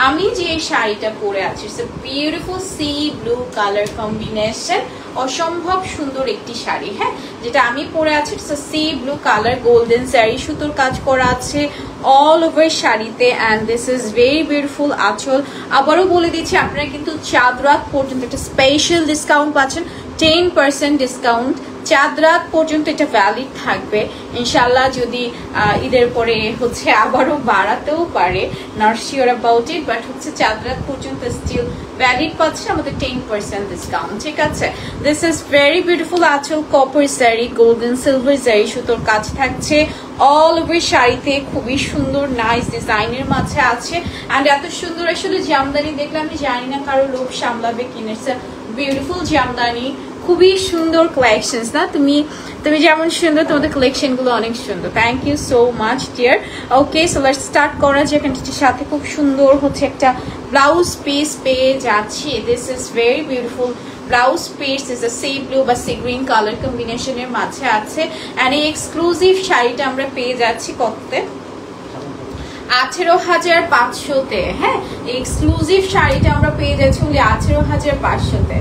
আমি যে শাড়িটা পরে আছি it's a beautiful C blue colour combination, অসম্ভব সুন্দর একটি শাড়ি। হ্যাঁ, যেটা আমি পরে আছি it's a C blue colour, golden sari, সুতোর কাজ করা আছে অল ওভার শাড়িতে and this is very beautiful আঁচল। আবারও বলে দিচ্ছি আপনারা কিন্তু চাঁদ রাত পর্যন্ত একটা স্পেশাল ডিসকাউন্ট পাচ্ছেন, 10% ডিসকাউন্ট চাঁদ রাত পর্যন্ত এটা ভ্যালিড থাকবে ইনশাল্লাহ। যদি ঈদের পরে হচ্ছে আবারও বাড়াতেও পারে, not sure about it, but হচ্ছে চাঁদ রাত পর্যন্ত স্টিল ভ্যালিড পাচ্ছে আমাদের 10% ডিসকাউন্ট। ঠিক আছে, দিস ইজ ভেরি বিউটিফুল আঁচল, copper sari, golden silver sari, সুতোর কাজ থাকছে অল ওভার শাড়িতে, খুবই সুন্দর নাইস ডিজাইনের মাঝে আছে অ্যান্ড এত সুন্দর আসলে জামদানি দেখলে আমি জানি না কারো লোভ সামলাবে কিনেছে। বিউটিফুল জামদানি, খুবই সুন্দর কালেকশনস না, তুমি যেমন সুন্দর তোমাদের কালেকশন গুলো অনেক সুন্দর। Thank you so much dear. Okay, so let's start করা যাক। সাথে খুব সুন্দর হচ্ছে একটা ব্লাউজ পিস পেয়ে যাচ্ছি। This is very beautiful blouse piece, is a C blue বা সি গ্রিন কালার কম্বিনেশনের মাঝে আছে অ্যান্ড এই এক্সক্লুসিভ শাড়িটা আমরা পেয়ে যাচ্ছি কততে? 18,500-তে। হ্যাঁ, এক্সক্লুসিভ শাড়িটা আমরা পেয়ে যাচ্ছি 18,500-তে।